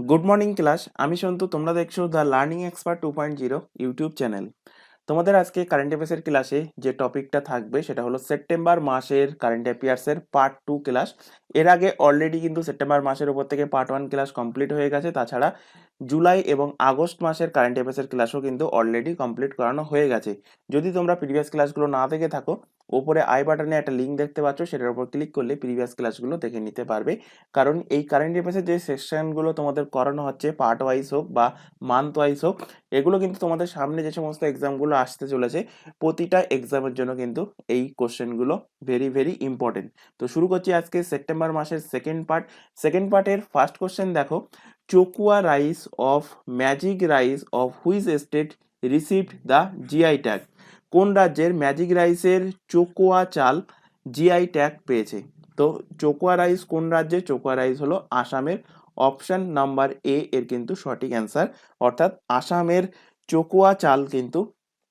Good morning class, আমি সন্তু। তোমরা দেখছো the learning expert 2.0 YouTube channel. তোমাদের আজকে কারেন্ট অ্যাফেয়ার্সের ক্লাসে যে টপিকটা থাকবে সেটা হলো সেপ্টেম্বর মাসের কারেন্ট অ্যাফেয়ার্সের পার্ট 2 ক্লাস। এর আগে অলরেডি কিন্তু সেপ্টেম্বর মাসের উপর থেকে পার্ট 1 ক্লাস কমপ্লিট হয়ে গেছে। তাছাড়া জুলাই এবং আগস্ট মাসের কারেন্ট অ্যাফেয়ার্সের ক্লাসও কিন্তু অলরেডি কমপ্লিট করানো হয়ে গেছে। যদি তোমরা প্রিভিয়াস ক্লাসগুলো না দেখে থাকো, ওপরে আই বাটনে একটা লিঙ্ক দেখতে পাচ্ছ, সেটার উপর ক্লিক করলে প্রিভিয়াস ক্লাসগুলো দেখে নিতে পারবে। কারণ এই কারেন্ট অ্যাফেয়ার্সের যে সেকশনগুলো তোমাদের করানো হচ্ছে, পার্ট ওয়াইজ হোক বা মান্থ ওয়াইজ হোক, এগুলো কিন্তু তোমাদের সামনে যে সমস্ত এক্সামগুলো আসতে চলেছে, প্রতিটা এক্সামের জন্য কিন্তু এই কোশ্চেনগুলো ভেরি ভেরি ইম্পর্টেন্ট। তো শুরু করছি আজকে সেপ্টেম্বর মাসের সেকেন্ড পার্টের ফার্স্ট কোশ্চেন। দেখো, Chokuwa rice of magic rice of which state received the GI tag? কোন রাজ্যের ম্যাজিক রাইসের চকুয়া চাল জিআই ট্যাগ পেয়েছে? তো চকুয়া রাইস কোন রাজ্যে? চকুয়া রাইস হলো আসামের। অপশন নাম্বার এ এর কিন্তু সঠিক অ্যান্সার, অর্থাৎ আসামের চকুয়া চাল কিন্তু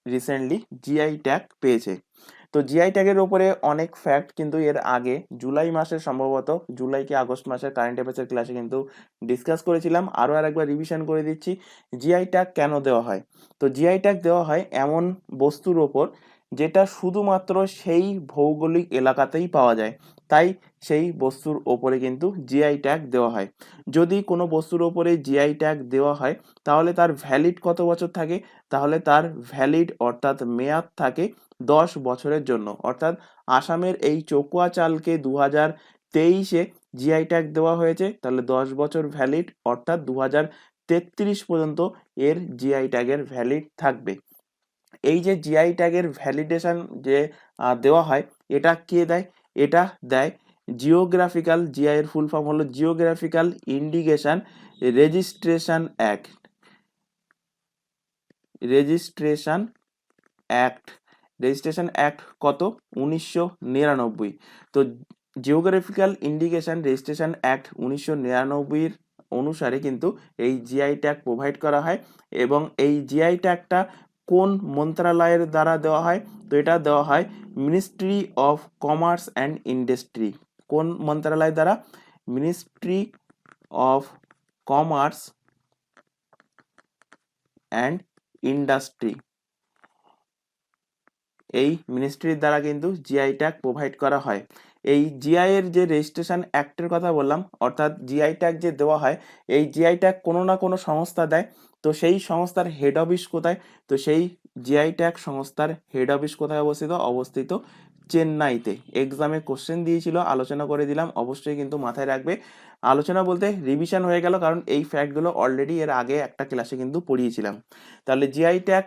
রিসেন্টলি জিআই ট্যাগ পেয়েছে। তো জিআই ট্যাগের উপরে অনেক ফ্যাক্ট কিন্তু এর আগে জুলাই মাসে, সম্ভবত জুলাই কি আগস্ট মাসের কারেন্ট অ্যাফেয়ার্সের ক্লাসে কিন্তু ডিসকাস করেছিলাম। আরও আরেকবার রিভিশন করে দিচ্ছি, জিআই ট্যাগ কেন দেওয়া হয়। তো জিআই ট্যাগ দেওয়া হয় এমন বস্তুর ওপর যেটা শুধুমাত্র সেই ভৌগোলিক এলাকাতেই পাওয়া যায়, তাই সেই বস্তুর ওপরে কিন্তু জিআই ট্যাগ দেওয়া হয়। যদি কোনো বস্তুর ওপরে জিআই ট্যাগ দেওয়া হয় তাহলে তার ভ্যালিড কত বছর থাকে? তাহলে তার ভ্যালিড অর্থাৎ মেয়াদ থাকে 10 বছরের জন্য। অর্থাৎ আসামের এই চকুয়া চালকে 2023-এ জিআই ট্যাগ দেওয়া হয়েছে, তাহলে 10 বছর ভ্যালিড, অর্থাৎ 2033 পর্যন্ত এর জিআই ট্যাগের ভ্যালিড থাকবে। এই যে জিআই ট্যাগের ভ্যালিডেশন যে দেওয়া হয়, এটা কে দেয়? এটা দেয় জিওগ্রাফিক্যাল, জিআই এর ফুল ফর্ম হলো geographical indication registration act. Registration act registration act কত? 1999। তো জিওগ্রাফিক্যাল ইন্ডিকেশন রেজিস্ট্রেশন অ্যাক্ট 1999 অনুসারে কিন্তু এই জিআই ট্যাগ প্রোভাইড করা হয়। এবং এই জিআই ট্যাগটা কোন মন্ত্রণালয়ের দ্বারা দেওয়া হয়? তো এটা দেওয়া হয় ministry of commerce and industry. কোন মন্ত্রণালয় দ্বারা? Ministry of commerce and industry. এই মিনিস্ট্রির দ্বারা কিন্তু জিআই ট্যাগ প্রোভাইড করা হয়। এই জিআই এর যে রেজিস্ট্রেশন অ্যাক্টের কথা বললাম, অর্থাৎ জিআই ট্যাগ যে দেওয়া হয়, এই জিআই ট্যাগ কোনো না কোনো সংস্থা দেয়। তো সেই সংস্থার হেড অফিস কোথায়? তো সেই জিআই ট্যাগ সংস্থার হেড অফিস কোথায় অবস্থিত? অবস্থিত চেন্নাইতে। এক্সামে কোশ্চেন দিয়েছিল, আলোচনা করে দিলাম, অবশ্যই কিন্তু মাথায় রাখবে। আলোচনা বলতে রিভিশন হয়ে গেল, কারণ এই ফ্যাক্টগুলো অলরেডি এর আগে একটা ক্লাসে কিন্তু পড়িয়েছিলাম। তাহলে জিআই ট্যাগ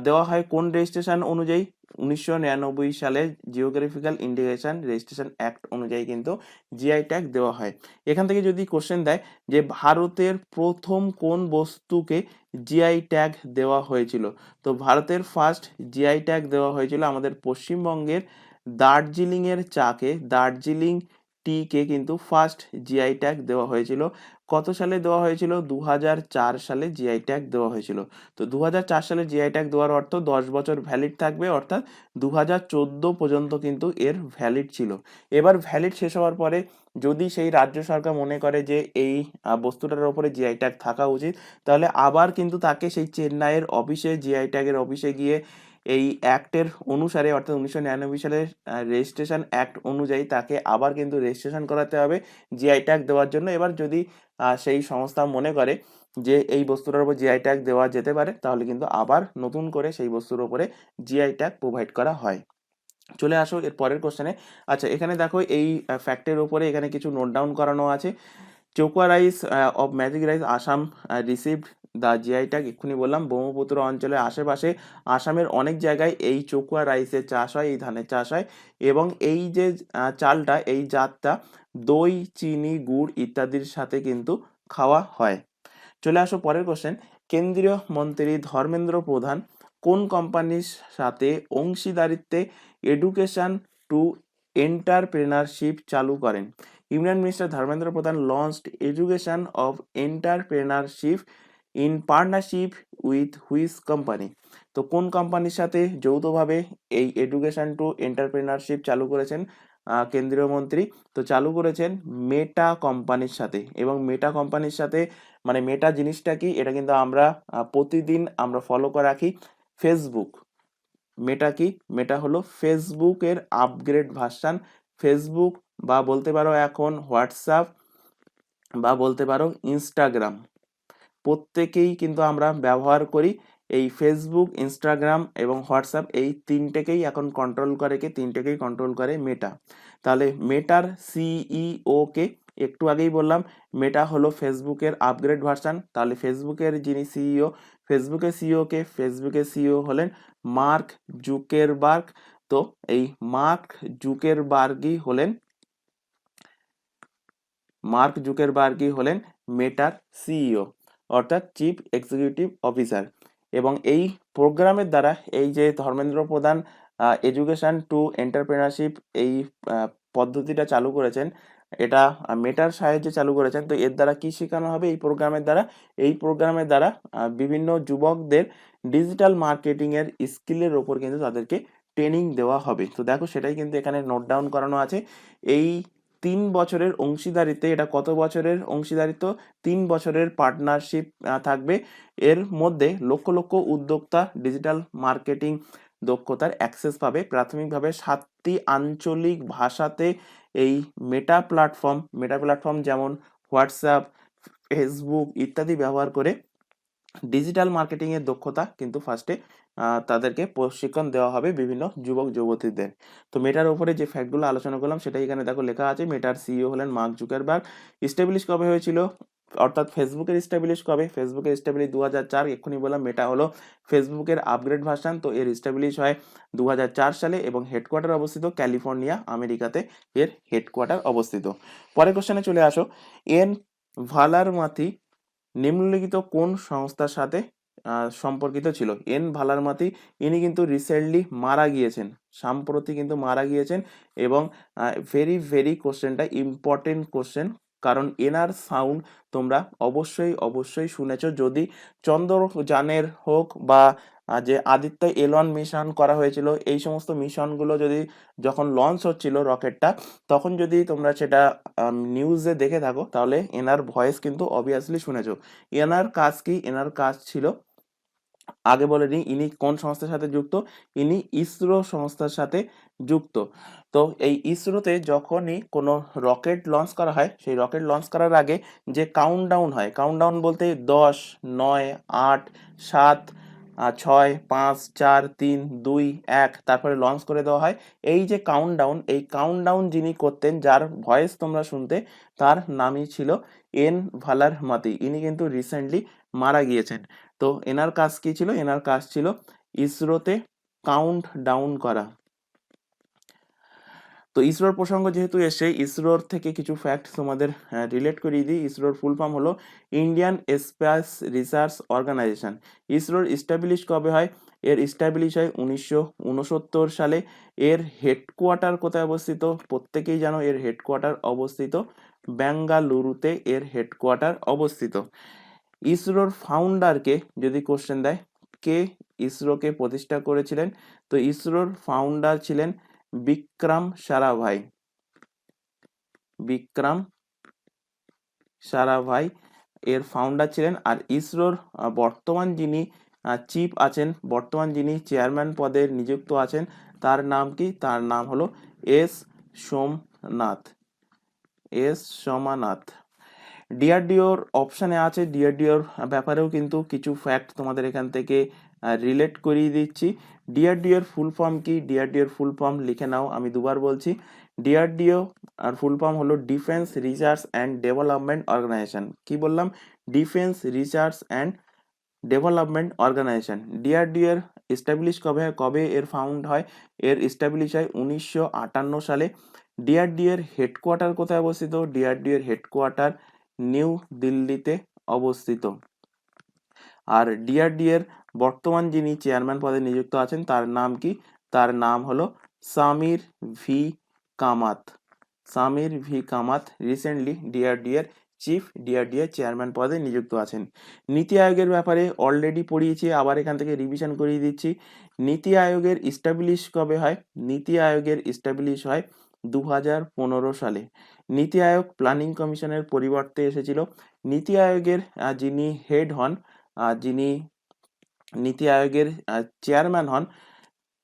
দেওয়া হয় কোন রেজিস্ট্রেশন অনুযায়ী? 1999 সালে জিওগ্রাফিক্যাল ইন্ডিকেশন রেজিস্ট্রেশন অ্যাক্ট অনুযায়ী কিন্তু জিআই ট্যাগ দেওয়া হয়। এখান থেকে যদি কোশ্চেন দেয় যে ভারতের প্রথম কোন বস্তুকে জিআই ট্যাগ দেওয়া হয়েছিল, তো ভারতের ফার্স্ট জিআই ট্যাগ দেওয়া হয়েছিল আমাদের পশ্চিমবঙ্গের দার্জিলিং এর চাকে, দার্জিলিং টিকে কিন্তু ফার্স্ট জিআই ট্যাগ দেওয়া হয়েছিল। কত সালে দেওয়া হয়েছিল? 2004 সালে জিআই ট্যাগ দেওয়া হয়েছিল। তো 2004 সালে জিআই ট্যাগ দেওয়ার অর্থ 10 বছর ভ্যালিড থাকবে, অর্থাৎ 2014 পর্যন্ত কিন্তু এর ভ্যালিড ছিল। এবার ভ্যালিড শেষ হওয়ার পরে যদি সেই রাজ্য সরকার মনে করে যে এই বস্তুটার উপরে জিআই ট্যাগ থাকা উচিত, তাহলে আবার কিন্তু তাকে সেই চেন্নাইয়ের অফিসে, জিআই ট্যাগের অফিসে গিয়ে এই অ্যাক্টের অনুসারে, অর্থাৎ 1999 সালের রেজিস্ট্রেশন অ্যাক্ট অনুযায়ী তাকে আবার কিন্তু রেজিস্ট্রেশন করাতে হবে জিআই ট্যাগ দেওয়ার জন্য। এবার যদি সেই সংস্থা মনে করে যে এই বস্তুটার উপর জিআই ট্যাগ দেওয়া যেতে পারে, তাহলে কিন্তু আবার নতুন করে সেই বস্তুর উপরে জিআই ট্যাগ প্রোভাইড করা হয়। চলে আসো এর পরের কোশ্চেনে। আচ্ছা, এখানে দেখো এই ফ্যাক্টের উপরে এখানে কিছু নোট ডাউন করানো আছে। Chokuwa rice of magic rice Assam received the GI tag. এক্ষুনি বললাম ব্রহ্মপুত্র অঞ্চলের আশেপাশে আসামের অনেক জায়গায় এই চোকোয়া রাইসের চাষ হয়, এই ধানের চাষ হয়। এবং এই যে চালটা, এই জাতটা দই, চিনি, গুড় ইত্যাদির সাথে কিন্তু খাওয়া হয়। চলে আসো পরের কোশ্চেন। কেন্দ্রীয় মন্ত্রী ধর্মেন্দ্র প্রধান কোন কোম্পানির সাথে অংশীদারিত্বে এডুকেশন টু এন্টারপ্রেনারশিপ চালু করেন? ইউনিয়ন মিনিস্টার ধর্মেন্দ্র প্রধান launched education of entrepreneurship in partnership with which company? তো কোন কোম্পানির সাথে যৌথভাবে এই এডুকেশন টু এন্টারপ্রেনারশিপ চালু করেছেন? কেন্দ্রীয় মন্ত্রী, তো চালু করেছেন মেটা কোম্পানির সাথে। এবং মেটা কোম্পানির সাথে মানে মেটা জিনিসটা কি, এটা কিন্তু আমরা প্রতিদিন আমরা ফলো করে রাখি। ফেসবুক, মেটা কি, মেটা হলো ফেসবুকের আপগ্রেড ভার্সান। ফেসবুক বা বলতে পারো এখন হোয়াটসঅ্যাপ বা বলতে পারো ইনস্টাগ্রাম, প্রত্যেকেই কিন্তু আমরা ব্যবহার করি। এই ফেসবুক, ইনস্টাগ্রাম এবং হোয়াটসঅ্যাপ এই তিনটেকেই এখন কন্ট্রোল করে, কে তিনটেকেই কন্ট্রোল করে মেটা। তাহলে মেটার সিইও কে, একটু আগেই বললাম মেটা হলো ফেসবুকের আপগ্রেড ভার্সন। তাহলে ফেসবুকের যিনি সিইও, ফেসবুকের সিইও কে, ফেসবুকের সিইও হলেন মার্ক জুকেরবার্গ। তো এই মার্ক জুকেরবার্গই হলেন মেটার সিইও, অর্থাৎ চিফ এক্সিকিউটিভ অফিসার। এবং এই প্রোগ্রামের দ্বারা এই যে ধর্মেন্দ্র প্রধান এডুকেশন টু এন্টারপ্রেনারশিপ এই পদ্ধতিটা চালু করেছেন, এটা মেটার সাহায্যে চালু করেছেন। তো এর দ্বারা কি শেখানো হবে এই প্রোগ্রামের দ্বারা? এই প্রোগ্রামের দ্বারা বিভিন্ন যুবকদের ডিজিটাল মার্কেটিং এর স্কিলের ওপর কিন্তু তাদেরকে ট্রেনিং দেওয়া হবে। তো দেখো সেটাই কিন্তু এখানে নোট ডাউন করানো আছে। এই 3 বছরের অংশীদারিত্বে, এটা কত বছরের অংশীদারিত্ব? 3 বছরের পার্টনারশিপ থাকবে। এর মধ্যে লক্ষ লক্ষ উদ্যোক্তা ডিজিটাল মার্কেটিং দক্ষতার অ্যাক্সেস পাবে। প্রাথমিকভাবে 7টি আঞ্চলিক ভাষাতে এই মেটা প্ল্যাটফর্ম যেমন হোয়াটসঅ্যাপ, ফেসবুক ইত্যাদি ব্যবহার করে ডিজিটাল মার্কেটিং এর দক্ষতা কিন্তু ফার্স্টে তাদেরকে প্রশিক্ষণ দেওয়া হবে বিভিন্ন যুবক যুবতীদের। তো মেটার উপরে যে ফ্যাক্টগুলো আলোচনা করলাম সেটাই এখানে দেখো লেখা আছে। মেটার সিইও হলেন মার্ক জুকারবার্গ। এস্টাবলিশ কবে হয়েছিল, অর্থাৎ ফেসবুকের এস্টাবলিশ কবে? ফেসবুকের এস্টাবলিশ 2004। এক্ষুনি বললাম মেটা হলো ফেসবুকের আপগ্রেড ভার্সন। তো এর এস্টাবলিশ হয় 2004 সালে এবং হেডকোয়ার্টার অবস্থিত ক্যালিফোর্নিয়া, আমেরিকাতে এর হেডকোয়ার্টার অবস্থিত। পরের কোশ্চেনে চলে আসো। এন ভালারমাতি নিম্নলিখিত কোন সংস্থার সাথে সম্পর্কিত ছিল? এন ভালারমাতি ইনি কিন্তু রিসেন্টলি মারা গিয়েছেন, সাম্প্রতি কিন্তু মারা গিয়েছেন। এবং ভেরি ভেরি কোশ্চেনটা ইম্পর্টেন্ট কোশ্চেন, কারণ এনার সাউন্ড তোমরা অবশ্যই অবশ্যই শুনেছো। যদি চন্দ্রযানের হোক বা যে আদিত্য এল1 মিশন করা হয়েছিল, এই সমস্ত মিশনগুলো যদি যখন লঞ্চ হচ্ছিল রকেটটা, তখন যদি তোমরা সেটা নিউজে দেখে থাকো তাহলে এনার ভয়েস কিন্তু অবভিয়াসলি শুনেছো। এনার কাজ কি? এনার কাজ ছিল, আগে বলে নিই ইনি কোন সংস্থার সাথে যুক্ত। ইনি ইসরো সংস্থার সাথে যুক্ত। তো এই ইসরোতে যখনই কোনো রকেট লঞ্চ করা হয়, সেই রকেট লঞ্চ করার আগে যে কাউন্টডাউন হয়, কাউন্টডাউন বলতে 10, 9, 8, 7, 6, 5, 4, 3, 2, 1 তারপরে লঞ্চ করে দেওয়া হয়। এই যে কাউন্টডাউন, এই কাউন্টডাউন যিনি করতেন, যার ভয়েস তোমরা শুনতে, তার নামই ছিল এন ভালারমাতি। ইনি কিন্তু রিসেন্টলি মারা গিয়েছেন। তো এনার কাজ কি ছিল? এনার কাজ ছিল ইসরোতে কাউন্ট ডাউন করা। তো ইসরোর প্রসঙ্গ যেহেতু এসে, ইসরোর থেকে কিছু ফ্যাক্ট তোমাদের রিলেট করিয়ে দিই। ইসরোর ফুল ফর্ম হলো ইন্ডিয়ান স্পেস রিসার্চ অর্গানাইজেশন। ইসরোর ইস্টাবলিশ কবে হয়? এর ইস্টাবলিশ হয় 1969 সালে। এর হেডকোয়ার্টার কোথায় অবস্থিত? প্রত্যেকেই জানো এর হেডকোয়ার্টার অবস্থিত বেঙ্গালুরুতে, এর হেডকোয়ার্টার অবস্থিত। ইসরোর ফাউন্ডারকে যদি কোশ্চেন দেয়, কে ইসরোকে প্রতিষ্ঠা করেছিলেন? তো ইসরোর ফাউন্ডার ছিলেন বিক্রম সারাভাই। বিক্রম সারাভাই এর ফাউন্ডার ছিলেন। আর ইসরোর বর্তমান যিনি চিফ আছেন, বর্তমান যিনি চেয়ারম্যান পদে নিযুক্ত আছেন, তার নাম কি? তার নাম হলো এস সোমনাথ। এস সোমনাথ। ডিআরডিওর অপশানে আছে, ডিআরডিওর ব্যাপারেও কিন্তু কিছু ফ্যাক্ট তোমাদের এখান থেকে রিলেট করিয়ে দিচ্ছি। ডিআরডিওর ফুল ফর্ম কি? ডিআরডিওর ফুল ফর্ম লিখে নাও, আমি দুবার বলছি। ডিআরডিও আর ফুল ফর্ম হলো defence research and development organisation. কি বললাম? Defence research and development organisation. DRDO এর এস্টাবলিশ কবে হয়? কবে এর ফাউন্ড হয়? এর এস্টাবলিশ হয় 1958 সালে। ডিআরডিও এর হেডকোয়ার্টার কোথায় অবস্থিত? ডিআরডিও এর হেডকোয়ার্টার নিউ দিল্লিতে অবস্থিত। আর ডিআরডিও এর বর্তমান যিনি চেয়ারম্যান পদে নিযুক্ত আছেন, তার নাম কি? তার নাম হলো Samir V Kamat. Samir V Kamat recently DRDO এর চিফ ডিআরডিও চেয়ারম্যান পদে নিযুক্ত আছেন। নীতি আয়োগের ব্যাপারে অলরেডি পড়িয়েছি, আবার এখান থেকে রিভিশন করিয়ে দিচ্ছি। নীতি আয়োগের ইস্টাবলিশ কবে হয়? নীতি আয়োগের ইস্টাবলিশ হয় 2015 সালে। নীতি আয়োগ প্ল্যানিং কমিশনের পরিবর্তে এসেছিল। নীতি আয়োগের যিনি হেড হন, যিনি নীতি আয়োগের চেয়ারম্যান হন,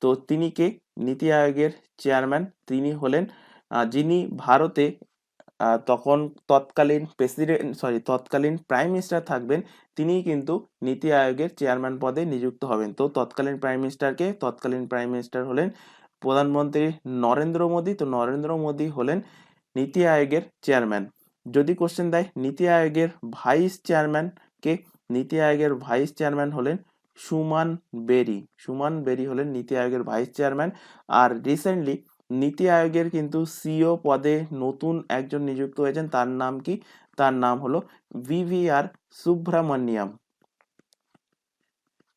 তো তিনি কে? নীতি আয়োগের চেয়ারম্যান তিনি হলেন যিনি ভারতে তখন তৎকালীন প্রাইম মিনিস্টার থাকবেন, তিনিই কিন্তু নীতি আয়োগের চেয়ারম্যান পদে নিযুক্ত হবেন। তো তৎকালীন প্রাইম মিনিস্টার হলেন প্রধানমন্ত্রী নরেন্দ্র মোদী। তো নরেন্দ্র মোদী হলেন নীতি আয়োগের চেয়ারম্যান। যদি কোশ্চেন দেয় নীতি আয়োগের ভাইস চেয়ারম্যান কে? নীতি আয়োগের ভাইস চেয়ারম্যান হলেন সুমান বেরি। সুমান বেরি হলেন নীতি আয়োগের ভাইস চেয়ারম্যান। আর রিসেন্টলি নীতি আয়োগের কিন্তু সিইও পদে নতুন একজন নিযুক্ত হয়েছেন। তার নাম কি? তার নাম হলো বিভিআর সুব্রমণিয়াম।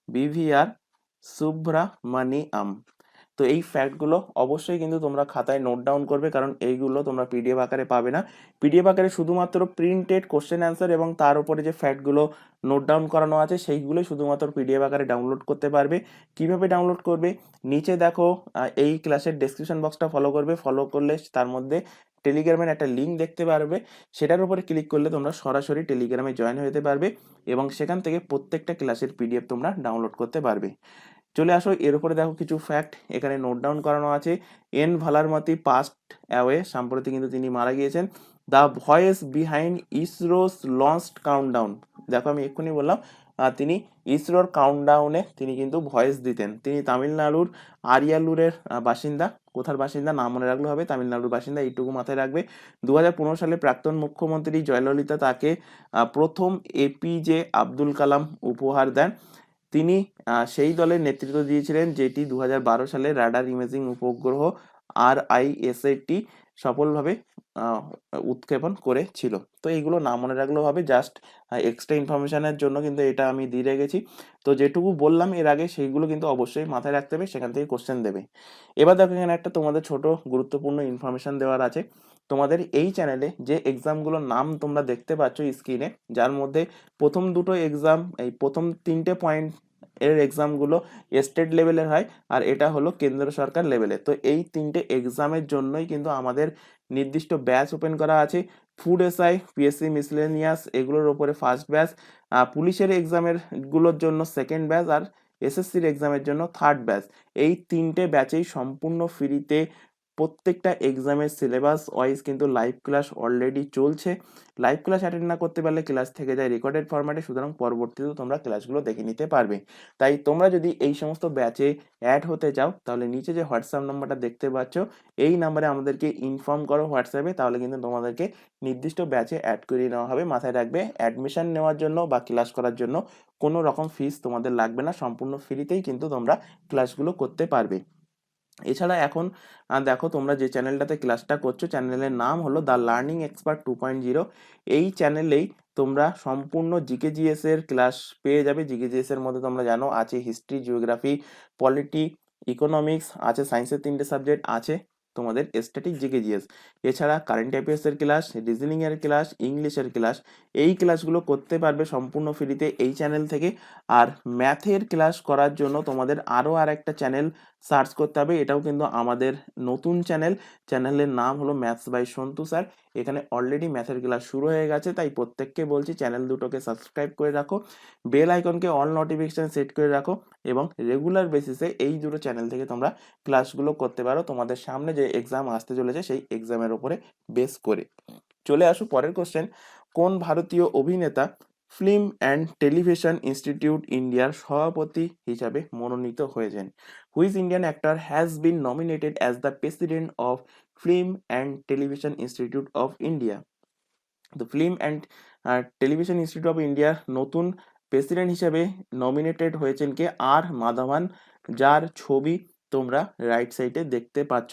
বিভিআর সুব্রমণিয়াম। তো এই ফ্যাক্টগুলো অবশ্যই কিন্তু তোমরা খাতায় নোট ডাউন করবে, কারণ এইগুলো তোমরা পিডিএফ আকারে পাবে না। পিডিএফ আকারে শুধুমাত্র প্রিন্টেড কোশ্চেন অ্যান্সার এবং তার উপরে যে ফ্যাক্টগুলো নোট ডাউন করানো আছে সেইগুলোই শুধুমাত্র পিডিএফ আকারে ডাউনলোড করতে পারবে। কিভাবে ডাউনলোড করবে? নিচে দেখো এই ক্লাসের ডেসক্রিপশন বক্সটা ফলো করবে। ফলো করলে তার মধ্যে টেলিগ্রামের একটা লিঙ্ক দেখতে পারবে, সেটার উপরে ক্লিক করলে তোমরা সরাসরি টেলিগ্রামে জয়েন হতে পারবে এবং সেখান থেকে প্রত্যেকটা ক্লাসের পিডিএফ তোমরা ডাউনলোড করতে পারবে। চলে আসো, এর উপরে দেখো কিছু ফ্যাক্ট এখানে নোট ডাউন করানো আছে। এন ভালারমাতি পাস্ট অ্যাওয়ে, সম্প্রতি কিন্তু তিনি মারা গিয়েছেন। The voice behind ISRO's launched countdown, দেখো আমি এক্ষুনি বললাম তিনি ইসরোর কাউন্টডাউনে তিনি কিন্তু ভয়েস দিতেন। তিনি তামিলনাড়ুর আরিয়ালুরের বাসিন্দা। কোথার বাসিন্দা? নাম মনে রাখলে হবে, তামিলনাড়ুর বাসিন্দা, এইটুকু মাথায় রাখবে। 2015 সালে প্রাক্তন মুখ্যমন্ত্রী জয়ললিতা তাকে প্রথম এপিজে আব্দুল কালাম উপহার দেন। তিনি সেই দলের নেতৃত্ব দিয়েছিলেন যেটি 2012 সালে রাডার ইমেজিং উপগ্রহ RISAT সফলভাবে উৎক্ষেপণ করেছিল। তো এইগুলো না মনে রাখলেও হবে, জাস্ট এক্সট্রা ইনফরমেশনের জন্য কিন্তু এটা আমি দিয়ে রেখেছি। তো যেটুকু বললাম এর আগে সেইগুলো কিন্তু অবশ্যই মাথায় রাখতে হবে, সেখান থেকে কোশ্চেন দেবে। এবার দেখো এখানে একটা তোমাদের ছোট গুরুত্বপূর্ণ ইনফরমেশন দেওয়ার আছে। তোমাদের এই চ্যানেলে যে এক্সামগুলোর নাম তোমরা দেখতে পাচ্ছ স্ক্রিনে, যার মধ্যে প্রথম দুটো এক্সাম, এই প্রথম 3টে পয়েন্ট এর এক্সামগুলো স্টেট লেভেলের হয়, আর এটা হলো কেন্দ্র সরকার লেভেলে। তো এই 3টে এক্সামের জন্যই কিন্তু আমাদের নির্দিষ্ট ব্যাচ ওপেন করা আছে। ফুড এসআই, পিএসসি মিসলেনিয়াস এগুলোর ওপরে ফার্স্ট ব্যাচ, পুলিশের এক্সামের গুলোর জন্য সেকেন্ড ব্যাচ, আর এসএসসির এক্সামের জন্য থার্ড ব্যাচ। এই 3টে ব্যাচেই সম্পূর্ণ ফ্রিতে প্রত্যেকটা এক্সামের সিলেবাস ওয়াইজ কিন্তু লাইভ ক্লাস অলরেডি চলছে। লাইভ ক্লাস অ্যাটেন্ড না করতে পারলে ক্লাস থেকে যায় রেকর্ডেড ফরম্যাটে, সুতরাং পরবর্তীতেও তোমরা ক্লাসগুলো দেখে নিতে পারবে। তাই তোমরা যদি এই সমস্ত ব্যাচে অ্যাড হতে চাও তাহলে নিচে যে হোয়াটসঅ্যাপ নাম্বারটা দেখতে পাচ্ছ এই নাম্বারে আমাদেরকে ইনফর্ম করো হোয়াটসঅ্যাপে, তাহলে কিন্তু তোমাদেরকে নির্দিষ্ট ব্যাচে অ্যাড করিয়ে নেওয়া হবে। মাথায় রাখবে, অ্যাডমিশন নেওয়ার জন্য বা ক্লাস করার জন্য কোনো রকম ফিস তোমাদের লাগবে না, সম্পূর্ণ ফ্রিতেই কিন্তু তোমরা ক্লাসগুলো করতে পারবে। এছাড়া এখন দেখো তোমরা যে চ্যানেলটাতে ক্লাসটা করছো, চ্যানেলের নাম হলো দ্য লার্নিং এক্সপার্ট 2.0। এই চ্যানেলেই তোমরা সম্পূর্ণ জিকেজিএস এর ক্লাস পেয়ে যাবে। জিকেজিএস এর মধ্যে তোমরা জানো আছে হিস্ট্রি, জিওগ্রাফি, পলিটি, ইকোনমিক্স, আছে সায়েন্সের 3টে সাবজেক্ট, আছে তোমাদের স্ট্যাটিক জিকেজিএস। এছাড়া কারেন্ট অ্যাফেয়ার্স এর ক্লাস, রিজনিং এর ক্লাস, ইংলিশের ক্লাস, এই ক্লাসগুলো করতে পারবে সম্পূর্ণ ফ্রিতে এই চ্যানেল থেকে। আর ম্যাথের ক্লাস করার জন্য তোমাদের আরও আর একটা চ্যানেল সার্চ করতে হবে, এটাও কিন্তু আমাদের নতুন চ্যানেল। চ্যানেলের নাম হলো ম্যাথস বাই সন্তু স্যার। এখানে অলরেডি ম্যাথের ক্লাস শুরু হয়ে গেছে, তাই প্রত্যেককে বলছি চ্যানেল দুটোকে সাবস্ক্রাইব করে রাখো, বেল আইকনকে অল নোটিফিকেশন সেট করে রাখো এবং রেগুলার বেসিসে এই দুটো চ্যানেল থেকে তোমরা ক্লাসগুলো করতে পারো তোমাদের সামনে যে এক্সাম আসতে চলেছে সেই এক্সামের ওপরে বেস করে। চলে আসো পরের কোশ্চেন। কোন ভারতীয় অভিনেতা ফিল্ম অ্যান্ড টেলিভিশন ইনস্টিটিউট ইন্ডিয়ার সভাপতি হিসাবে মনোনীত হয়েছেন? Which Indian actor has been nominated as the president of film and television institute of India? তো film and television institute of ইন্ডিয়ার নতুন প্রেসিডেন্ট হিসেবে নমিনেটেড হয়েছেন কে? আর মাধবন, যার ছবি তোমরা রাইট সাইডে দেখতে পাচ্ছ।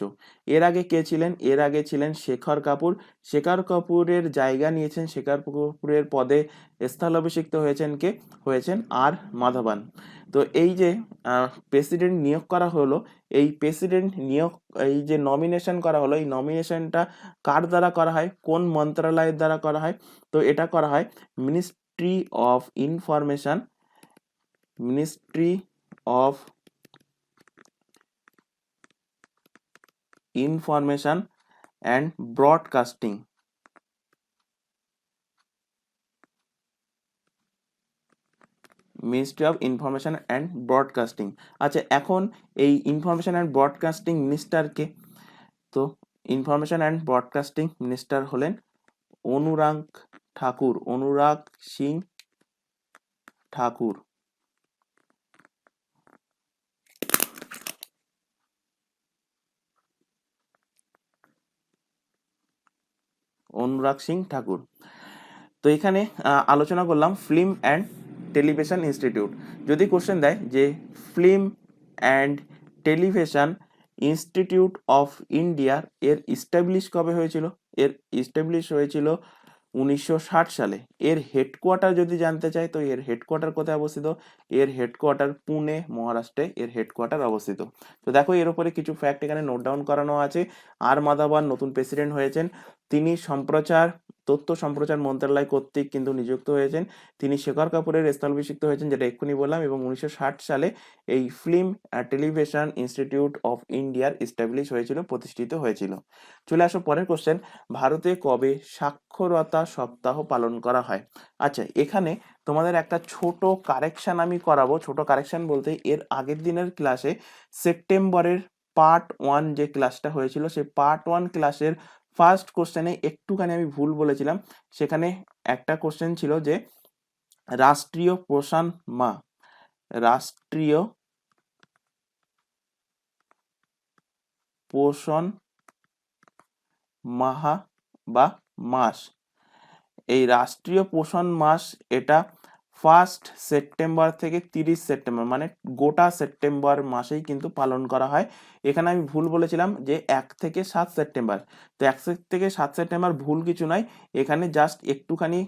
এর আগে কে ছিলেন? এর আগে ছিলেন শেখর কাপুর। শেখর কাপুরের জায়গা নিয়েছেন, শেখর কাপুরের পদে স্থলাভিষিক্ত হয়েছেন কে? হয়েছেন আর মাধবন। তো এই যে প্রেসিডেন্ট নিয়োগ করা হলো, এই প্রেসিডেন্ট নিয়োগ, এই যে নমিনেশন করা হলো, এই নমিনেশনটা কার দ্বারা করা হয়, কোন মন্ত্রণালয়ের দ্বারা করা হয়? তো এটা করা হয় ministry of information, ministry of information and broadcasting, ministry of information and broadcasting. আচ্ছা, এখন এই ইনফরমেশন অ্যান্ড ব্রডকাস্টিং মিনিস্টারকে, তো ইনফরমেশন অ্যান্ড ব্রডকাস্টিং মিনিস্টার হলেন অনুরাগ ঠাকুর, অনুরাগ সিং ঠাকুর। অনুরাগ সিং ঠাকুর। তো এখানে আলোচনা করলাম ফিল্ম অ্যান্ড টেলিভিশন ইনস্টিটিউট। যদি কোশ্চেন দেয় যে film and television institute of ইন্ডিয়ার এর ইস্টাবলিশ কবে হয়েছিল, এর ইস্টাবলিশ হয়েছিল 1960 সালে। এর হেডকোয়ার্টার যদি জানতে চাই, তো এর হেডকোয়ার্টার কোথায় অবস্থিত, এর হেডকোয়ার্টার পুনে মহারাষ্ট্রে এর হেডকোয়ার্টার অবস্থিত। তো দেখো এর উপরে কিছু ফ্যাক্ট এখানে নোট ডাউন করানো আছে। আর মাধবন নতুন প্রেসিডেন্ট হয়েছেন, তিনি তথ্য সম্প্রচার মন্ত্রণালয় কর্তৃক কিন্তু নিযুক্ত হয়েছেন। তিনি শেখর কাপুরের স্থলাভিষিক্ত হয়েছেন, যেটা এক্ষুনি বললাম, এবং 1960 সালে এই ফিল্ম টেলিভিশন ইনস্টিটিউট অফ ইন্ডিয়ার এস্টাবলিশ হয়েছিল, প্রতিষ্ঠিত হয়েছিল। চলে আসো পরের কোশ্চেন, ভারতে কবে সাক্ষরতা সপ্তাহ পালন করা হয়? আচ্ছা, এখানে তোমাদের একটা ছোট কারেকশন আমি করাবো। ছোট কারেকশন বলতে এর আগের দিনের ক্লাসে সেপ্টেম্বরের পার্ট 1 যে ক্লাসটা হয়েছিল, সেই পার্ট 1 ক্লাসের ফার্স্ট কোশ্চেনে একটুখানি আমি ভুল বলেছিলাম। সেখানে একটা কোশ্চেন ছিল যে রাষ্ট্রীয় পোষণ মাহ, রাষ্ট্রীয় পোষণ মাহ বা মাস, এই রাষ্ট্রীয় পোষণ মাস এটা 1 সেপ্টেম্বর থেকে 30 সেপ্টেম্বর, মানে গোটা সেপ্টেম্বর মাসেই কিন্তু পালন করা হয়। এখানে আমি ভুল বলেছিলাম যে 1 থেকে 7 সেপ্টেম্বর। তো 1 থেকে 7 সেপ্টেম্বর ভুল কিছু নয়, এখানে জাস্ট একটুখানি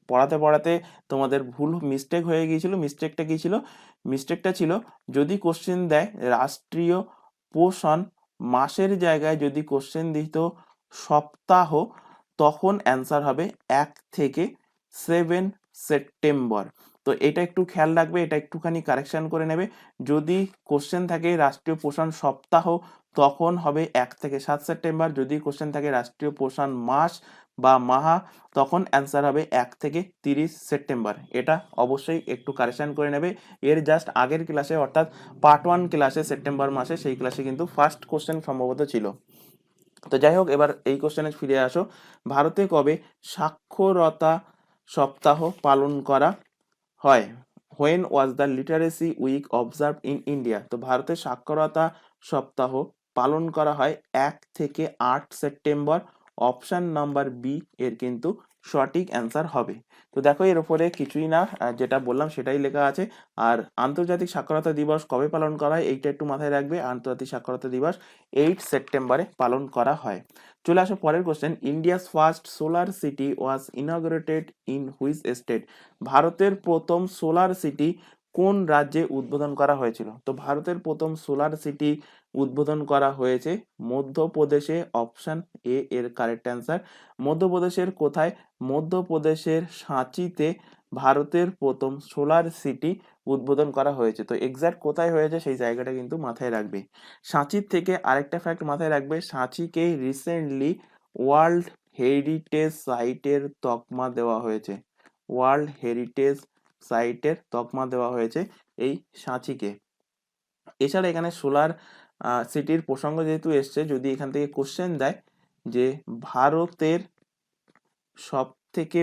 পড়াতে পড়াতে তোমাদের ভুল মিস্টেক হয়ে গিয়েছিল। মিস্টেকটা কি ছিল? মিস্টেকটা ছিল যদি কোশ্চেন দেয় রাষ্ট্রীয় পোষণ মাসের জায়গায় যদি কোশ্চেন দিত সপ্তাহ, তখন অ্যান্সার হবে 1 থেকে 7 সেপ্টেম্বর। তো এটা একটু খেয়াল রাখবে, এটা একটুখানি কারেকশন করে নেবে। যদি কোশ্চেন থাকে রাষ্ট্রীয় পোষণ সপ্তাহ, তখন হবে 1 থেকে 7 সেপ্টেম্বর। যদি কোশ্চেন থাকে রাষ্ট্রীয় পোষণ মাস বা মাহা, তখন অ্যান্সার হবে 1 থেকে 30 সেপ্টেম্বর। এটা অবশ্যই একটু কারেকশন করে নেবে। এর জাস্ট আগের ক্লাসে, অর্থাৎ পার্ট 1 ক্লাসে সেপ্টেম্বর মাসে, সেই ক্লাসে কিন্তু ফার্স্ট কোশ্চেন সম্ভবত ছিল। তো যাই হোক, এবার এই কোশ্চেনে ফিরে আসো, ভারতে কবে সাক্ষরতা সপ্তাহ পালন করা হয়? When was the literacy week observe in India? তো ভারতে সাক্ষরতা সপ্তাহ পালন করা হয় 1 থেকে 8 সেপ্টেম্বর। অপশন নাম্বার বি এর কিন্তু সঠিক অ্যান্সার হবে। তো দেখো এর উপরে কিছুই না, যেটা বললাম সেটাই লেখা আছে। আর আন্তর্জাতিক সাক্ষরতা দিবস কবে পালন করা হয় এইটা একটু মাথায় রাখবে। আন্তর্জাতিক সাক্ষরতা দিবস 8 সেপ্টেম্বরে পালন করা হয়। চলে আসো পরের question, India's first solar city was inaugurated in which state? ভারতের প্রথম সোলার সিটি কোন রাজ্যে উদ্বোধন করা হয়েছিল? তো ভারতের প্রথম সোলার সিটি উদ্বোধন করা হয়েছে মধ্যপ্রদেশে। অপশন এ এর কারেক্ট অ্যান্সার। মধ্যপ্রদেশের কোথায়? মধ্যপ্রদেশের সাঁচিতে ভারতের প্রথম সোলার সিটি উদ্বোধন করা হয়েছে। তো এক্সাক্ট কোথায় হয়েছে সেই জায়গাটা কিন্তু মাথায় রাখবে। সাঁচির থেকে আরেকটা ফ্যাক্ট মাথায় রাখবে, সাঁচিকে রিসেন্টলি ওয়ার্ল্ড হেরিটেজ সাইটের তকমা দেওয়া হয়েছে। ওয়ার্ল্ড হেরিটেজ সাইটের তকমা দেওয়া হয়েছে এই সাঁচিকে। এছাড়া এখানে সোলার সিটির প্রসঙ্গ যেহেতু এসছে, যদি এখান থেকে কোশ্চেন দেয় যে ভারতের সব থেকে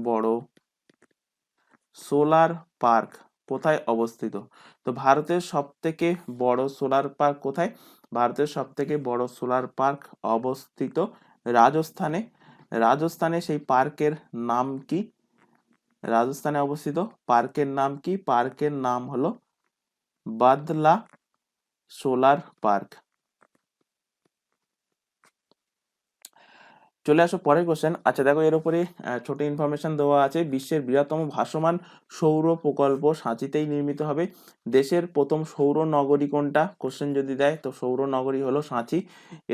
বড় সোলার পার্ক কোথায় অবস্থিত? তো ভারতের সব থেকে বড় সোলার পার্ক কোথায়? ভারতের সব থেকে বড় সোলার পার্ক অবস্থিত রাজস্থানে। রাজস্থানে সেই পার্কের নাম কি? রাজস্থানে অবস্থিত পার্কের নাম কি? পার্কের নাম হলো বাদলা সোলার পার্ক। চলে আসো পরের কোশ্চেন। আচ্ছা দেখো এর উপরে ছোট ইনফরমেশন দেওয়া আছে, বিশ্বের বৃহত্তম ভাসমান সৌর প্রকল্প সাঁচিতেই নির্মিত হবে। দেশের প্রথম সৌর নগরী কোনটা? কোশ্চেন যদি দেয় তো সৌর নগরী হলো সাঁচি,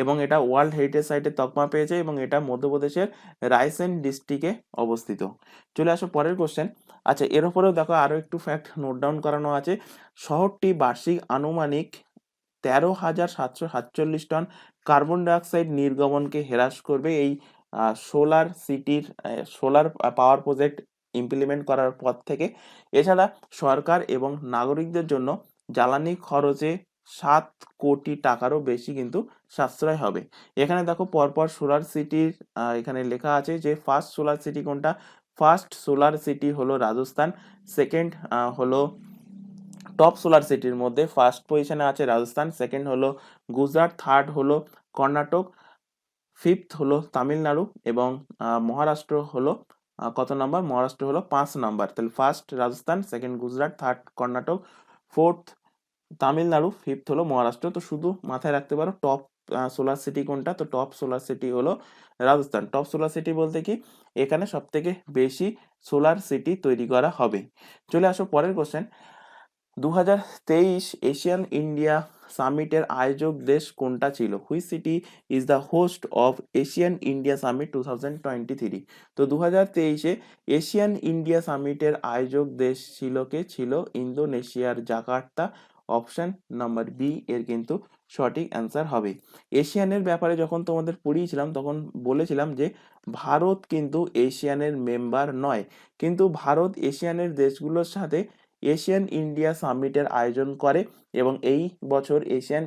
এবং এটা ওয়ার্ল্ড হেরিটেজ সাইটের তকমা পেয়েছে, এবং এটা মধ্যপ্রদেশের রায়সেন ডিস্ট্রিক্টে অবস্থিত। চলে আসো পরের কোশ্চেন। আচ্ছা এর উপরেও দেখো আরো একটু ফ্যাক্ট নোট ডাউন করানো আছে। শহরটি বার্ষিক আনুমানিক 13,747 টন কার্বন ডাইঅক্সাইড নির্গমনকে হ্রাস করবে এই সোলার পাওয়ার প্রজেক্ট ইমপ্লিমেন্ট করার পর থেকে। এছাড়া সরকার এবং নাগরিকদের জন্য জ্বালানি খরচে 7 কোটি টাকারও বেশি কিন্তু সাশ্রয় হবে। এখানে দেখো পরপর সোলার সিটির এখানে লেখা আছে যে ফার্স্ট সোলার সিটি কোনটা। ফার্স্ট সোলার সিটি হলো রাজস্থান, সেকেন্ড হলো টপ সোলার সিটির মধ্যে ফার্স্ট পজিশনে আছে রাজস্থান, সেকেন্ড হলো গুজরাট, থার্ড হলো কর্ণাটক, ফিফথ হলো তামিলনাড়ু এবং মহারাষ্ট্র হলো কত নাম্বার? মহারাষ্ট্র হলো 5 নাম্বার। তাহলে first Rajasthan, second Gujarat, third Karnataka, fourth Tamil Nadu, fifth হলো মহারাষ্ট্র। তো শুধু মাথায় রাখতে পারো টপ সোলার সিটি কোনটা। তো টপ সোলার সিটি হলো রাজস্থান। টপ সোলার সিটি বলতে কি এখানে সব থেকে বেশি সোলার সিটি তৈরি করা হবে। চলে আসো পরের কোশ্চেন। 2023 এশিয়ান ইন্ডিয়া সামিটের আয়োজক দেশ কোনটা ছিল? Which city is the host of Asian India summit 2023? তো 2023-এ এশিয়ান ইন্ডিয়া সামিটের আয়োজক দেশ ছিল কে? ছিল ইন্দোনেশিয়ার জাকার্তা। অপশন নাম্বার বি এর কিন্তু সঠিক অ্যান্সার হবে। এশিয়ানের ব্যাপারে যখন তোমাদের পড়িয়েছিলাম তখন বলেছিলাম যে ভারত কিন্তু এশিয়ানের মেম্বার নয়, কিন্তু ভারত এশিয়ানের দেশগুলোর সাথে এশিয়ান ইন্ডিয়া সামিটের আয়োজন করে এবং এই বছর এশিয়ান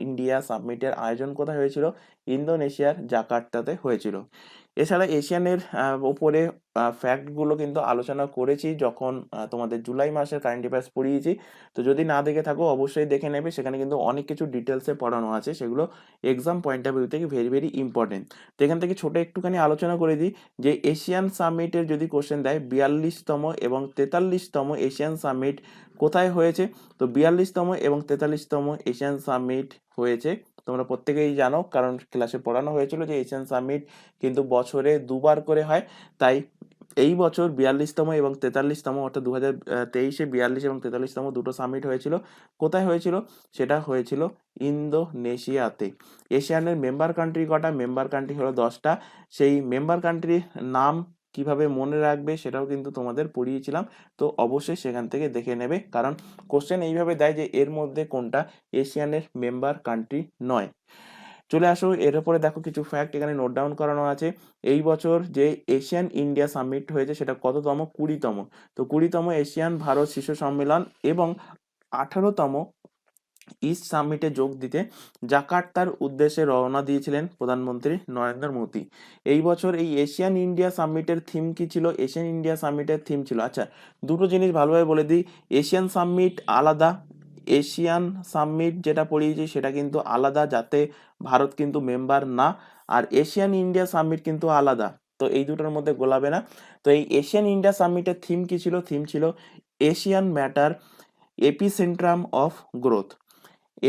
ইন্ডিয়া সামিটের আয়োজন কোথায় হয়েছিল? ইন্দোনেশিয়ার জাকার্তাতে হয়েছিল। এছাড়া এশিয়ানের উপরে ফ্যাক্টগুলো কিন্তু আলোচনা করেছি যখন তোমাদের জুলাই মাসের কারেন্ট অ্যাফেয়ার্স পড়িয়েছি। তো যদি না দেখে থাকো অবশ্যই দেখে নেবে, সেখানে কিন্তু অনেক কিছু ডিটেলসে পড়ানো আছে, সেগুলো এক্সাম পয়েন্ট অফ ভিউ থেকে ভেরি ভেরি ইম্পর্টেন্ট। তো এখান থেকে ছোট একটুখানি আলোচনা করে দিই যে এশিয়ান সামিটের যদি কোশ্চেন দেয় 42তম এবং 43তম এশিয়ান সামিট কোথায় হয়েছে? তো 42তম এবং 43তম এশিয়ান সামিট হয়েছে, তোমরা প্রত্যেকেই জানো কারণ ক্লাসে পড়ানো হয়েছিল যে এশিয়ান সামিট কিন্তু বছরে দুবার করে হয়। তাই এই বছর 42তম এবং 43তম অর্থাৎ 2023-এ 42 এবং 43তম দুটো সামিট হয়েছিল। কোথায় হয়েছিল? সেটা হয়েছিল ইন্দোনেশিয়াতে। এশিয়ানের মেম্বার কান্ট্রি কটা? মেম্বার কান্ট্রি হলো 10টা। সেই মেম্বার কান্ট্রির নাম কিভাবে মনে রাখবে সেটাও কিন্তু তোমাদের পড়িয়েছিলাম। তো অবশ্যই সেখান থেকে দেখে নেবে, কারণ কোশ্চেন এইভাবে দেয় যে এর মধ্যে কোনটা এশিয়ানের মেম্বার কান্ট্রি নয়। চলে আসো এর উপরে দেখো কিছু ফ্যাক্ট এখানে নোট ডাউন করানো আছে। এই বছর যে এশিয়ান ইন্ডিয়া সামিট হয়েছে সেটা কততম? 20তম। তো 20তম এশিয়ান ভারত শীর্ষ সম্মেলন এবং 18তম ইস্ট সামিটে যোগ দিতে জাকার্তার উদ্দেশ্যে রওনা দিয়েছিলেন প্রধানমন্ত্রী নরেন্দ্র মোদী। এই বছর এই এশিয়ান ইন্ডিয়া সামিটের থিম কি ছিল? এশিয়ান ইন্ডিয়া সামিটের থিম ছিল, আচ্ছা দুটো জিনিস ভালোভাবে বলে দিই। এশিয়ান সামিট আলাদা, এশিয়ান সামিট যেটা পড়িয়েছি সেটা কিন্তু আলাদা, যাতে ভারত কিন্তু মেম্বার না। আর এশিয়ান ইন্ডিয়া সামিট কিন্তু আলাদা, তো এই দুটোর মধ্যে গোলাবে না। তো এই এশিয়ান ইন্ডিয়া সামিটের থিম কি ছিল? থিম ছিল ASEAN matter, epicentrum of growth.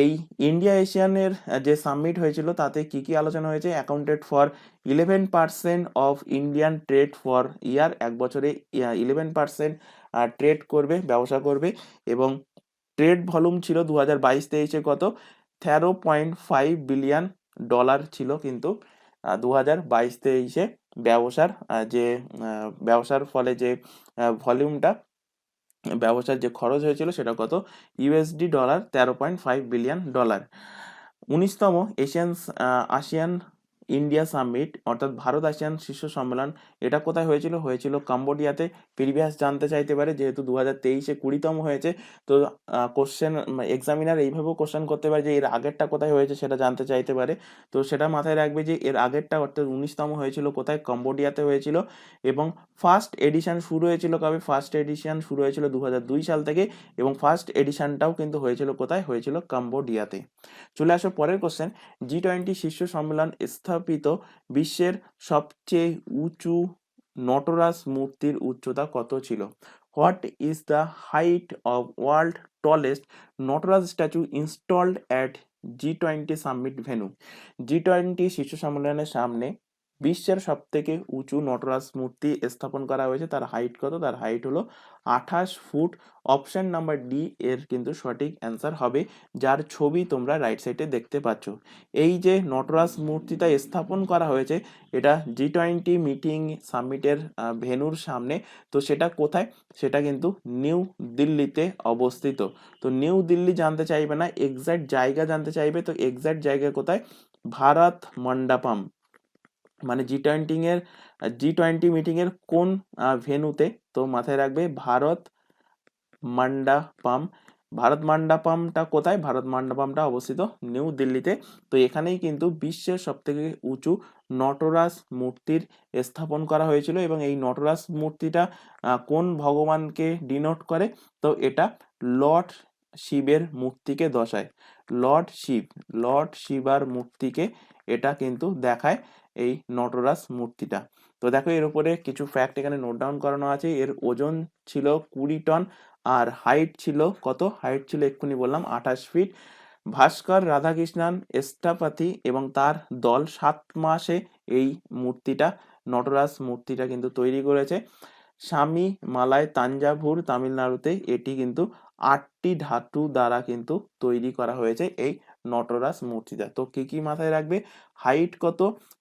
এই ইন্ডিয়া এশিয়ানের যে সামিট হয়েছিল তাতে কি কি আলোচনা হয়েছে? Accounted for 11% of Indian trade for year, এক বছরে 11% ট্রেড করবে, ব্যবসা করবে। এবং ট্রেড ভলিউম ছিল 2022-23-এ কত? 13.5 বিলিয়ন ডলার ছিল কিন্তু 2022-23-এ ব্যবসার ফলে যে ভলিউমটা, ব্যবসার যে খরচ হয়েছিল সেটা কত? USD dollar 13.5 billion dollar. 19তম আসিয়ান ইন্ডিয়া সামিট অর্থাৎ ভারত আসিয়ান শীর্ষ সম্মেলন, এটা কোথায় হয়েছিল? হয়েছিল কম্বোডিয়াতে। প্রিভিয়াস জানতে চাইতে পারে, যেহেতু 2023-এ 20তম হয়েছে, তো কোশ্চেন এক্সামিনার এইভাবেও কোশ্চেন করতে পারে যে এর আগেরটা কোথায় হয়েছে সেটা জানতে চাইতে পারে। তো সেটা মাথায় রাখবে যে এর আগেরটা অর্থাৎ 19তম হয়েছিল কোথায়? কম্বোডিয়াতে হয়েছিল। এবং ফার্স্ট এডিশন শুরু হয়েছিল কবে? ফার্স্ট এডিশন শুরু হয়েছিল 2002 সাল থেকে এবং ফার্স্ট এডিশনটাও কিন্তু হয়েছিল কোথায়? হয়েছিল কম্বোডিয়াতে। চলে আসো পরের কোশ্চেন। G20 শীর্ষ সম্মেলন স্থাপিত বিশ্বের সবচেয়ে উঁচু নটরাজ মূর্তির উচ্চতা কত ছিল? What is the height of world tallest Nataraja statue installed at G20 summit venue? G20 শীর্ষ সম্মেলনের সামনে বিশ্বের সব থেকে উঁচু নটরাজ মূর্তি স্থাপন করা হয়েছে, তার হাইট কত? তার হাইট হলো 28 ফুট। অপশন নাম্বার ডি এর কিন্তু সঠিক অ্যান্সার হবে, যার ছবি তোমরা রাইট সাইডে দেখতে পাচ্ছ। এই যে নটরাজ মূর্তিটা স্থাপন করা হয়েছে, এটা G20 মিটিং সামিটের ভেন্যুর সামনে। তো সেটা কোথায়? সেটা কিন্তু নিউ দিল্লিতে অবস্থিত। তো নিউ দিল্লি জানতে চাইবে না, এক্সাক্ট জায়গা জানতে চাইবে। তো এক্সাক্ট জায়গা কোথায়? ভারত মণ্ডপম, মানে G20 মিটিং এর কোন ভেন্যুতে? তো মাথায় রাখবে ভারত মণ্ডপম। ভারত মণ্ডপমটা কোথায়? ভারত মণ্ডপমটা অবস্থিত নিউ দিল্লিতে। তো এখানেই কিন্তু বিশ্বের সব থেকে উঁচু নটরাজ মূর্তির স্থাপন করা হয়েছিল, এবং এই নটরাজ মূর্তিটা কোন ভগবানকে ডিনোট করে? তো এটা লর্ড শিবের মূর্তিকে দর্শায়। লর্ড শিবার মূর্তিকে এটা কিন্তু দেখায়, এই নটরাজ মূর্তিটা। তো দেখো এর উপরে কিছু ফ্যাক্ট এখানে নোট ডাউন করানো আছে। এর ওজন ছিল 20 টন, আর হাইট ছিল কত? হাইট ছিল এক্ষুনি বললাম 28 ফিট। ভাস্কর রাধাকৃষ্ণন স্থপতি এবং তার দল 7 মাসে এই মূর্তিটা, নটরাজ মূর্তিটা কিন্তু তৈরি করেছে। স্বামী মালায় তাঞ্জাভুর তামিলনাড়ুতে এটি কিন্তু 8টি ধাতু দ্বারা কিন্তু তৈরি করা হয়েছে এই নটরাজ মূর্তিটা। তো কি কি মাথায় রাখবে? হাইট কত?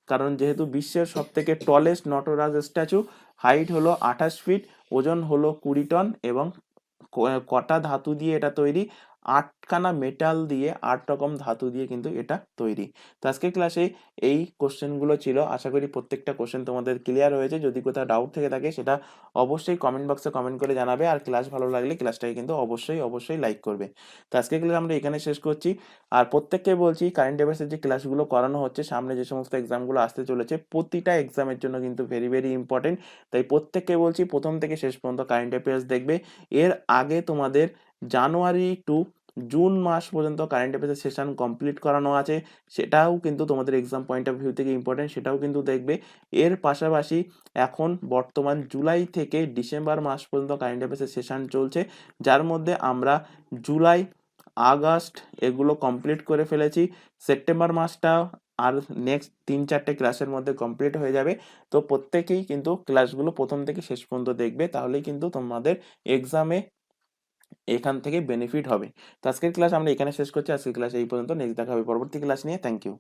কারণ যেহেতু বিশ্বের সব থেকে টলেস্ট নটরাজ স্ট্যাচু, হাইট হলো 28 ফিট, ওজন হলো 20 টন, এবং কটা ধাতু দিয়ে এটা তৈরি? 8খানা মেটাল দিয়ে, 8 রকম ধাতু দিয়ে কিন্তু এটা তৈরি। তো আজকের ক্লাসে এই কোশ্চেনগুলো ছিল। আশা করি প্রত্যেকটা কোশ্চেন তোমাদের ক্লিয়ার হয়েছে। যদি কোথাও ডাউট থেকে থাকে সেটা অবশ্যই কমেন্ট বক্সে কমেন্ট করে জানাবে, আর ক্লাস ভালো লাগলে ক্লাসটাকে কিন্তু অবশ্যই লাইক করবে। তো আজকের ক্লাস আমরা এখানে শেষ করছি। আর প্রত্যেককে বলছি, কারেন্ট অ্যাফেয়ার্সের যে ক্লাসগুলো করানো হচ্ছে, সামনে যে সমস্ত এক্সামগুলো আসতে চলেছে, প্রতিটা এক্সামের জন্য কিন্তু ভেরি ভেরি ইম্পর্টেন্ট। তাই প্রত্যেককে বলছি প্রথম থেকে শেষ পর্যন্ত কারেন্ট অ্যাফেয়ার্স দেখবে। এর আগে তোমাদের জানুয়ারি টু জুন মাস পর্যন্ত কারেন্ট অ্যাফেয়ার্সের সেশন কমপ্লিট করানো আছে, সেটাও কিন্তু তোমাদের এক্সাম পয়েন্ট অফ ভিউ থেকে ইম্পর্টেন্ট, সেটাও কিন্তু দেখবে। এর পাশাপাশি এখন বর্তমান জুলাই থেকে ডিসেম্বর মাস পর্যন্ত কারেন্ট অ্যাফেয়ার্সের সেশন চলছে, যার মধ্যে আমরা জুলাই, আগস্ট এগুলো কমপ্লিট করে ফেলেছি। সেপ্টেম্বর মাসটা আর নেক্সট 3-4টে ক্লাসের মধ্যে কমপ্লিট হয়ে যাবে। তো প্রত্যেকেই কিন্তু ক্লাসগুলো প্রথম থেকে শেষ পর্যন্ত দেখবে, তাহলেই কিন্তু তোমাদের এক্সামে এখান থেকে বেনিফিট হবে। তো আজকের ক্লাস আমরা এখানে শেষ করছি। আজকের ক্লাস এই পর্যন্ত। নেক্সট দেখা হবে পরবর্তী ক্লাস নিয়ে। Thank you.